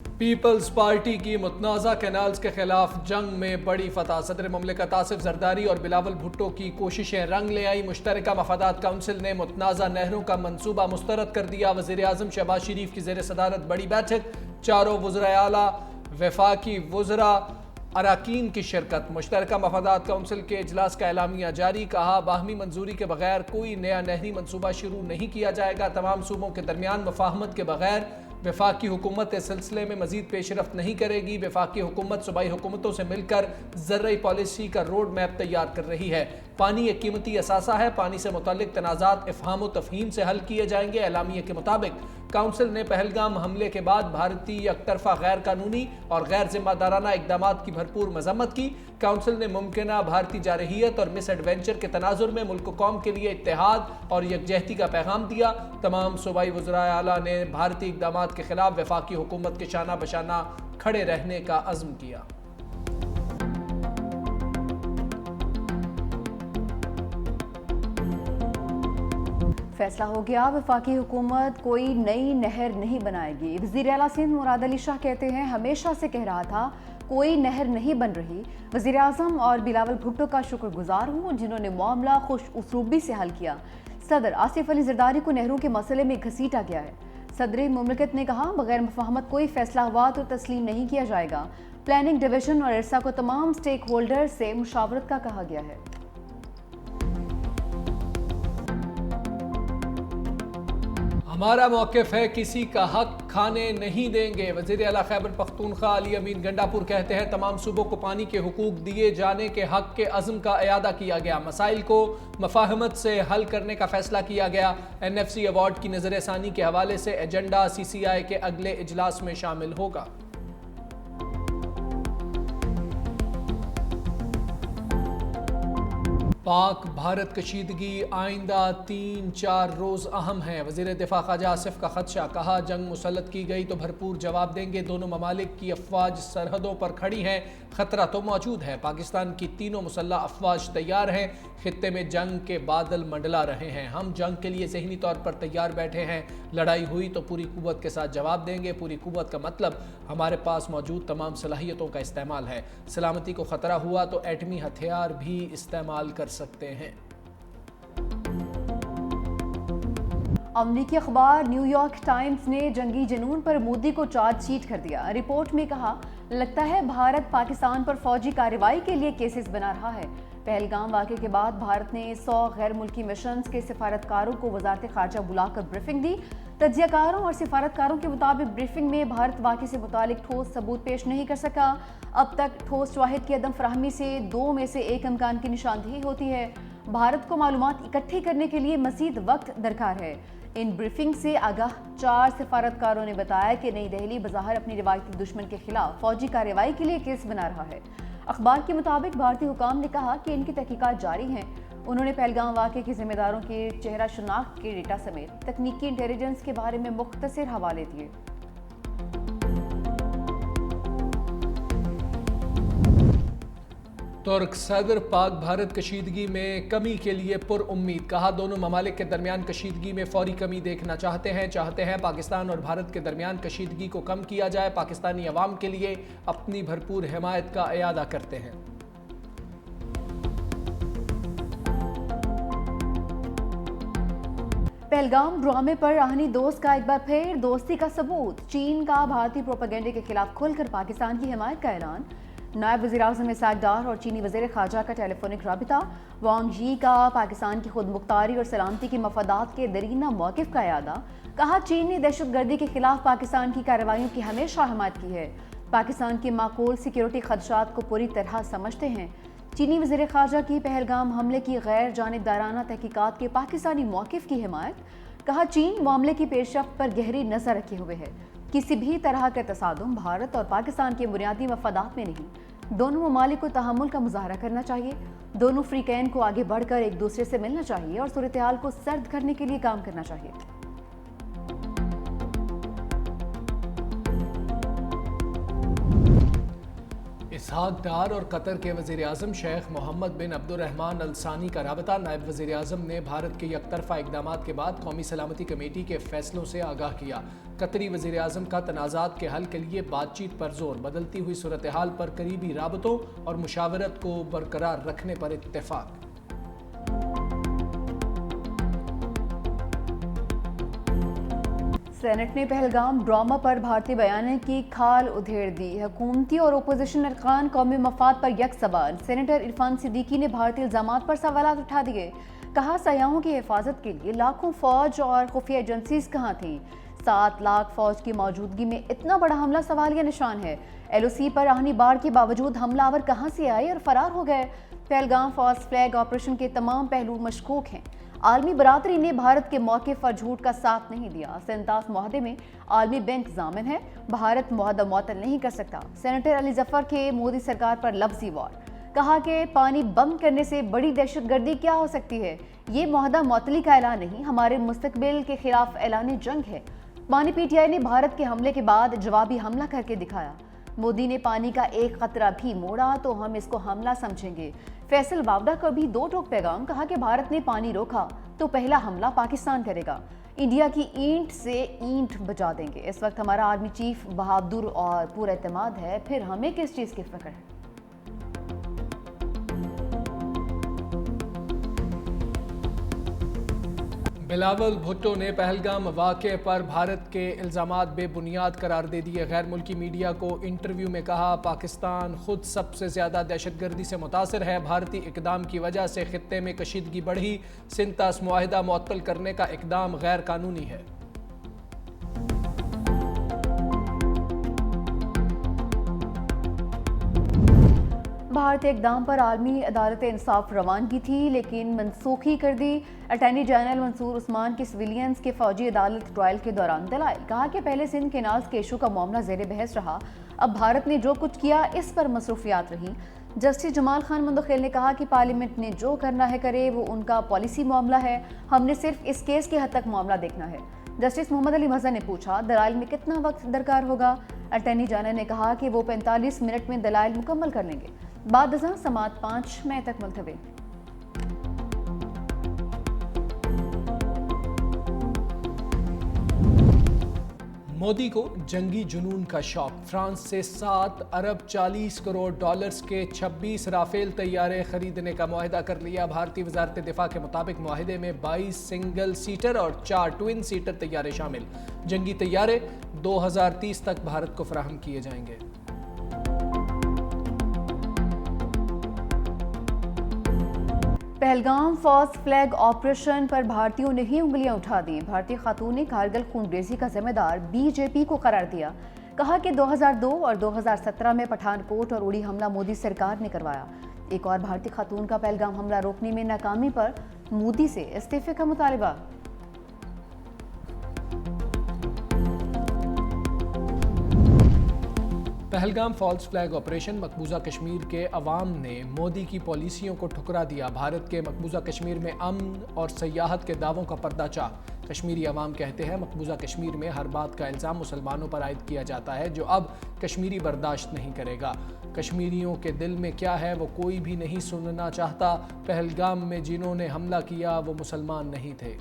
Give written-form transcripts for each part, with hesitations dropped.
Peoples party کی متنازع canals کے خلاف جنگ میں بڑی فتح۔ صدر مملکت آصف زرداری اور بلاول بھٹو کی کوششیں رنگ لے آئی۔ مشترکہ مفادات کونسل نے متنازع نہروں کا منصوبہ مسترد کر دیا۔ وزیر اعظم شہباز شریف کی زیر صدارت بڑی بیٹھک، چاروں وزرائے اعلیٰ، وفاقی وزراء، اراکین کی شرکت۔ مشترکہ مفادات کونسل کے اجلاس کا اعلامیہ جاری، کہا باہمی منظوری کے بغیر کوئی نیا نہری منصوبہ شروع نہیں کیا جائے گا۔ تمام صوبوں کے درمیان مفاہمت کے بغیر وفاقی حکومت اس سلسلے میں مزید پیش رفت نہیں کرے گی۔ وفاقی حکومت صوبائی حکومتوں سے مل کر زرعی پالیسی کا روڈ میپ تیار کر رہی ہے۔ پانی ایک قیمتی اثاثہ ہے، پانی سے متعلق تنازعات افہام و تفہیم سے حل کیے جائیں گے۔ اعلامیہ کے مطابق کونسل نے پہلگام حملے کے بعد بھارتی یک طرفہ غیر قانونی اور غیر ذمہ دارانہ اقدامات کی بھرپور مذمت کی۔ کونسل نے ممکنہ بھارتی جارحیت اور مس ایڈونچر کے تناظر میں ملک و قوم کے لیے اتحاد اور یکجہتی کا پیغام دیا۔ تمام صوبائی وزرائے اعلیٰ نے بھارتی اقدامات کے خلاف وفاقی حکومت کے شانہ بشانہ کھڑے رہنے کا عزم کیا۔ فیصلہ ہو گیا، وفاقی حکومت کوئی نئی نہر نہیں بنائے گی۔ وزیر اعلیٰ سندھ مراد علی شاہ کہتے ہیں ہمیشہ سے کہہ رہا تھا کوئی نہر نہیں بن رہی۔ وزیر اعظم اور بلاول بھٹو کا شکر گزار ہوں جنہوں نے معاملہ خوش اسلوبی سے حل کیا۔ صدر آصف علی زرداری کو نہروں کے مسئلے میں گھسیٹا گیا ہے۔ صدر مملکت نے کہا بغیر مفاہمت کوئی فیصلہ ہوا تو تسلیم نہیں کیا جائے گا۔ پلاننگ ڈویژن اور ارسا کو تمام سٹیک ہولڈر سے مشاورت کا کہا گیا ہے۔ ہمارا موقف ہے کسی کا حق کھانے نہیں دیں گے۔ وزیر اعلیٰ خیبر پختونخوا علی امین گنڈاپور کہتے ہیں تمام صوبوں کو پانی کے حقوق دیے جانے کے حق کے عزم کا اعادہ کیا گیا۔ مسائل کو مفاہمت سے حل کرنے کا فیصلہ کیا گیا۔ این ایف سی ایوارڈ کی نظر ثانی کے حوالے سے ایجنڈا سی سی آئی کے اگلے اجلاس میں شامل ہوگا۔ پاک بھارت کشیدگی آئندہ 3-4 روز اہم ہیں۔ وزیر دفاع خواجہ آصف کا خدشہ، کہا جنگ مسلط کی گئی تو بھرپور جواب دیں گے۔ دونوں ممالک کی افواج سرحدوں پر کھڑی ہیں، خطرہ تو موجود ہے۔ پاکستان کی تینوں مسلح افواج تیار ہیں، خطے میں جنگ کے بادل منڈلا رہے ہیں۔ ہم جنگ کے لیے ذہنی طور پر تیار بیٹھے ہیں، لڑائی ہوئی تو پوری قوت کے ساتھ جواب دیں گے۔ پوری قوت کا مطلب ہمارے پاس موجود تمام صلاحیتوں کا استعمال ہے۔ سلامتی کو خطرہ ہوا تو ایٹمی ہتھیار بھی استعمال کر سکتے ہیں۔ امریکی اخبار نیو یارک ٹائمز نے جنگی جنون پر مودی کو چارج شیٹ کر دیا۔ رپورٹ میں کہا لگتا ہے بھارت پاکستان پر فوجی کارروائی کے لیے کیسز بنا رہا ہے۔ پہلگام واقعے کے بعد بھارت نے 100 غیر ملکی مشنز کے سفارتکاروں کو وزارت خارجہ بلا کر بریفنگ دی۔ تجزیہ کاروں اور سفارتکاروں کے مطابق بریفنگ میں بھارت واقعے سے متعلق ٹھوس ثبوت پیش نہیں کر سکا۔ اب تک ٹھوس شواہد کی عدم فراہمی سے 2 میں سے 1 امکان کی نشاندہی ہوتی ہے۔ بھارت کو معلومات اکٹھی کرنے کے لیے مزید وقت درکار ہے۔ ان بریفنگ سے آگاہ 4 سفارتکاروں نے بتایا کہ نئی دہلی بظاہر اپنی روایتی دشمن کے خلاف فوجی کارروائی کے لیے کیس بنا رہا ہے۔ اخبار کے مطابق بھارتی حکام نے کہا کہ ان کی تحقیقات جاری ہیں۔ انہوں نے پہلگام واقعے کے ذمہ داروں کے چہرہ شناخت کے ڈیٹا سمیت تکنیکی انٹیلیجنس کے بارے میں مختصر حوالے دیے۔ ترک صدر پاک بھارت کشیدگی میں کمی کے لیے پر امید، کہا دونوں ممالک کے درمیان کشیدگی میں فوری کمی دیکھنا چاہتے ہیں پاکستان اور بھارت کے درمیان کشیدگی کو کم کیا جائے۔ پاکستانی عوام کے لیے اپنی بھرپور حمایت کا اعادہ کرتے ہیں۔ پہلگام ڈرامے پر راہنی دوست کا ایک بار پھر دوستی کا ثبوت، چین کا بھارتی پروپیگنڈے کے خلاف کھل کر پاکستان کی حمایت کا اعلان۔ نائب وزیر اعظم اسحاق ڈار اور چینی وزیر خارجہ کا ٹیلی فونک رابطہ۔ وانگ یی کا پاکستان کی خود مختاری اور سلامتی کے مفادات کے درینہ موقف کا اعادہ، کہا چین نے دہشت گردی کے خلاف پاکستان کی کارروائیوں کی ہمیشہ حمایت کی ہے، پاکستان کے معقول سیکیورٹی خدشات کو پوری طرح سمجھتے ہیں۔ چینی وزیر خارجہ کی پہلگام حملے کی غیر جانبدارانہ تحقیقات کے پاکستانی موقف کی حمایت، کہا چین معاملے کی پیش رفت پر گہری نظر رکھے ہوئے ہے، کسی بھی طرح کا تصادم بھارت اور پاکستان کے بنیادی مفادات میں نہیں۔ دونوں ممالک کو تحمل کا مظاہرہ کرنا چاہیے، دونوں فریقین کو آگے بڑھ کر ایک دوسرے سے ملنا چاہیے اور صورتحال کو سرد کرنے کے لیے کام کرنا چاہیے۔ اسحاق ڈار اور قطر کے وزیر اعظم شیخ محمد بن عبد الرحمن الثانی کا رابطہ۔ نائب وزیر اعظم نے بھارت کے یک طرفہ اقدامات کے بعد قومی سلامتی کمیٹی کے فیصلوں سے آگاہ کیا۔ قطری وزیر اعظم کا تنازعات کے حل کے لیے بات چیت پر زور، بدلتی ہوئی صورتحال پر قریبی رابطوں اور مشاورت کو برقرار رکھنے پر اتفاق۔ سینٹ نے پہلگام ڈرامہ پر بھارتی بیانیے کی کھال ادھیڑ دی۔ حکومتی اور اپوزیشن ارکان قومی مفاد پر یک زبان۔ سینیٹر عرفان صدیقی نے بھارتی الزامات پر سوالات اٹھا دیے۔ کہا سیاحوں کی حفاظت کے لیے لاکھوں فوج اور خفیہ ایجنسیز کہاں تھیں؟ 7 لاکھ فوج کی موجودگی میں اتنا بڑا حملہ سوالیہ نشان ہے۔ ایل او سی پر آہنی باڑ کے باوجود حملہ آور کہاں سے آئے اور فرار ہو گئے؟ پہلگام فالس فلیگ آپریشن کے تمام پہلو مشکوک ہیں۔ عالمی برادری نے بھارت کے موقف پر جھوٹ کا ساتھ نہیں دیا۔ 37 معاہدے میں عالمی بینک ضامن ہے، بھارت معاہدہ معطل نہیں کر سکتا۔ سینیٹر علی ظفر کے مودی سرکار پر لفظی وار۔ کہا کہ پانی بند کرنے سے بڑی دہشت گردی کیا ہو سکتی ہے؟ یہ معاہدہ معطلی کا اعلان نہیں، ہمارے مستقبل کے خلاف اعلان جنگ ہے۔ پانی پی ٹی آئی نے بھارت کے حملے کے بعد جوابی حملہ کر کے دکھایا۔ مودی نے پانی کا ایک قطرہ بھی موڑا تو ہم اس کو حملہ سمجھیں گے۔ فیصل واوڈا کا بھی 2 ٹوک پیغام۔ کہا کہ بھارت نے پانی روکا تو پہلا حملہ پاکستان کرے گا۔ انڈیا کی اینٹ سے اینٹ بجا دیں گے۔ اس وقت ہمارا آرمی چیف بہادر اور پورا اعتماد ہے، پھر ہمیں کس چیز کی فکر ہے؟ بلاول بھٹو نے پہلگام واقعے پر بھارت کے الزامات بے بنیاد قرار دے دیے۔ غیر ملکی میڈیا کو انٹرویو میں کہا پاکستان خود سب سے زیادہ دہشت گردی سے متاثر ہے۔ بھارتی اقدام کی وجہ سے خطے میں کشیدگی بڑھی۔ 37 معاہدہ معطل کرنے کا اقدام غیر قانونی ہے۔ بھارتی اقدام پر عالمی عدالت انصاف روانگی تھی لیکن منسوخی کر دی۔ اٹارنی جنرل منصور عثمان کی سویلینز کے فوجی عدالت ٹرائل کے دوران دلائل۔ کہا کہ پہلے سندھ کینالز کے ایشو کا معاملہ زیر بحث رہا، اب بھارت نے جو کچھ کیا اس پر مصروفیات رہیں۔ جسٹس جمال خان مندخیل نے کہا کہ پارلیمنٹ نے جو کرنا ہے کرے، وہ ان کا پالیسی معاملہ ہے، ہم نے صرف اس کیس کے حد تک معاملہ دیکھنا ہے۔ جسٹس محمد علی مظہر نے پوچھا دلائل میں کتنا وقت درکار ہوگا؟ اٹارنی جنرل نے کہا کہ وہ 45 منٹ میں دلائل مکمل کر لیں گے۔ بعد ازاں سماعت 5 مئی تک ملتوی۔ مودی کو جنگی جنون کا شوق۔ فرانس سے 7 ارب 40 کروڑ ڈالرز کے 26 رافیل طیارے خریدنے کا معاہدہ کر لیا۔ بھارتی وزارت دفاع کے مطابق معاہدے میں 22 سنگل سیٹر اور 4 ٹوئن سیٹر طیارے شامل۔ جنگی طیارے 2030 تک بھارت کو فراہم کیے جائیں گے۔ پہلگام فالس فلیگ آپریشن پر بھارتیوں نے ہی انگلیاں اٹھا دیں۔ بھارتی خاتون نے کارگل خونریزی کا ذمہ دار بی جے پی کو قرار دیا۔ کہا کہ 2002 اور 2017 میں پٹھان کوٹ اور اڑی حملہ مودی سرکار نے کروایا۔ ایک اور بھارتی خاتون کا پہلگام حملہ روکنے میں ناکامی پر مودی سے استعفے کا مطالبہ۔ پہلگام فالس فلیگ آپریشن مقبوضہ کشمیر کے عوام نے مودی کی پالیسیوں کو ٹھکرا دیا۔ بھارت کے مقبوضہ کشمیر میں امن اور سیاحت کے دعووں کا پردہ چاک۔ کشمیری عوام کہتے ہیں مقبوضہ کشمیر میں ہر بات کا الزام مسلمانوں پر عائد کیا جاتا ہے جو اب کشمیری برداشت نہیں کرے گا۔ کشمیریوں کے دل میں کیا ہے وہ کوئی بھی نہیں سننا چاہتا۔ پہلگام میں جنہوں نے حملہ کیا وہ مسلمان نہیں تھے۔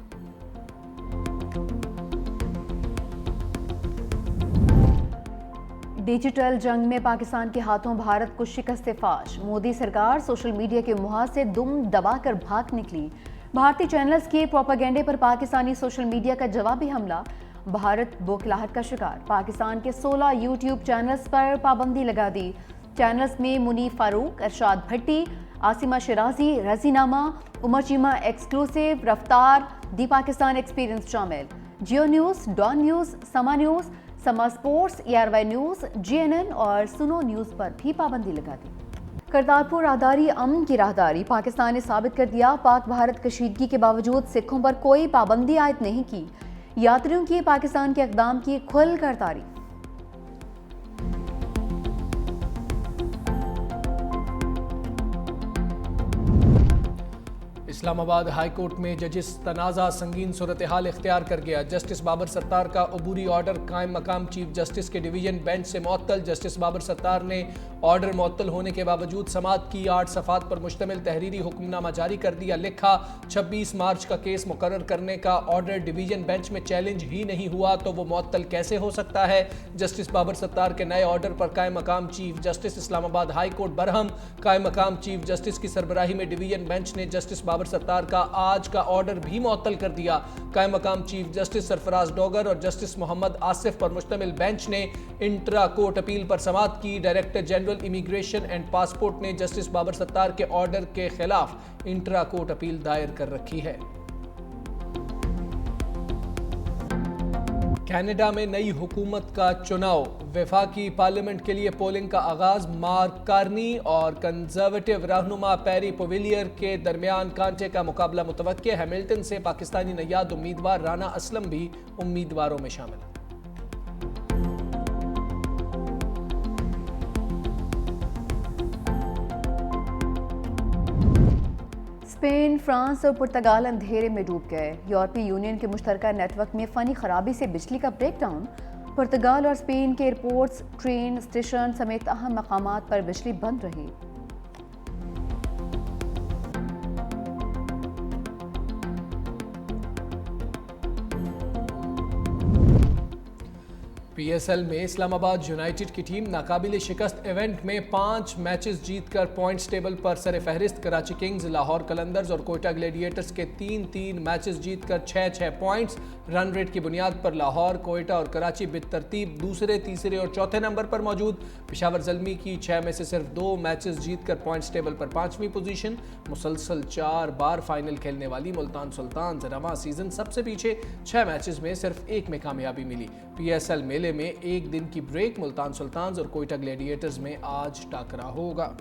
ڈیجیٹل جنگ میں پاکستان کے ہاتھوں بھارت کو شکست فاش۔ مودی سرکار سوشل میڈیا کے محاذ سے دم دبا کر بھاگ نکلی۔ بھارتی چینلز کے پروپیگنڈے پر پاکستانی سوشل میڈیا کا جوابی حملہ۔ بھارت بوکھلاہٹ کا شکار۔ پاکستان کے 16 یوٹیوب چینلز پر پابندی لگا دی۔ چینلز میں منیف فاروق، ارشاد بھٹی، عاصمہ شرازی، رضی نامہ، عمر چیمہ ایکسکلوسیو، رفتار، دی پاکستان ایکسپیرینس شامل۔ جیو نیوز، ڈان نیوز، سما نیوز، سما سپورٹس، ERY نیوز، GNN اور سنو نیوز پر بھی پابندی لگا دی۔ کرتارپور راہداری امن کی راہداری۔ پاکستان نے ثابت کر دیا پاک بھارت کشیدگی کے باوجود سکھوں پر کوئی پابندی عائد نہیں کی۔ یاتریوں کی پاکستان کے اقدام کی کھل کر تعریف۔ اسلام آباد ہائی کورٹ میں ججز تنازع سنگین صورتحال اختیار کر گیا. جسٹس بابر ستار کا عبوری آرڈر قائم مقام چیف جسٹس کے ڈویژن بینچ سے معطل. جسٹس بابر ستار نے آرڈر معطل ہونے کے باوجود سماعت کی. 8 صفحات پر مشتمل تحریری حکم نامہ جاری کر دیا. لکھا 26 مارچ کا کیس مقرر کرنے کا آرڈر ڈویژن بینچ میں چیلنج ہی نہیں ہوا تو وہ معطل کیسے ہو سکتا ہے. جسٹس بابر ستار کے نئے آرڈر پر قائم مقام چیف جسٹس اسلام آباد ہائی کورٹ برہم. قائم مقام چیف جسٹس کی سربراہی میں ڈویژن بینچ نے جسٹس بابر ستار کا آج کا آرڈر بھی معطل کر دیا. قائم مقام چیف جسٹس سرفراز ڈوگر اور جسٹس محمد آصف پر مشتمل بینچ نے انٹرا کورٹ اپیل پر سماعت کی. Director general immigration and passport نے جسٹس بابر ستار کے آرڈر کے خلاف انٹرا کورٹ اپیل دائر کر رکھی ہے. کینیڈا میں نئی حکومت کا چناؤ. وفاقی پارلیمنٹ کے لیے پولنگ کا آغاز. مارک کارنی اور کنزرویٹو رہنما پیری پویلیئر کے درمیان کانٹے کا مقابلہ متوقع. ہیملٹن سے پاکستانی نیاد امیدوار رانا اسلم بھی امیدواروں میں شامل. اسپین، فرانس اور پرتگال اندھیرے میں ڈوب گئے. یورپی یونین کے مشترکہ نیٹ ورک میں فنی خرابی سے بجلی کا بریک ڈاؤن. پرتگال اور اسپین کے ایئرپورٹس، ٹرین اسٹیشن سمیت اہم مقامات پر بجلی بند رہی. پی ایس ایل میں اسلام آباد یونائیٹڈ کی ٹیم ناقابل شکست. ایونٹ میں 5 میچز جیت کر پوائنٹس ٹیبل پر سر فہرست. کراچی کنگز، لاہور قلندرز اور کوئٹہ گلیڈیٹرز کے 3 میچز جیت کر 6 پوائنٹس. رن ریٹ کی بنیاد پر لاہور، کوئٹہ اور کراچی بالترتیب دوسرے، تیسرے اور چوتھے نمبر پر موجود. پشاور زلمی کی 6 میں سے صرف 2 میچز جیت کر پوائنٹس ٹیبل پر 5ویں پوزیشن. مسلسل 4 بار فائنل کھیلنے والی ملتان سلطانز رواں سیزن سب سے پیچھے. 6 میچز میں صرف 1 میں کامیابی ملی. پی ایس ایل میلے میں 1 دن کی بریک. ملتان سلطانز اور کوئٹہ گلیڈیٹرز میں آج ٹاکرا ہوگا.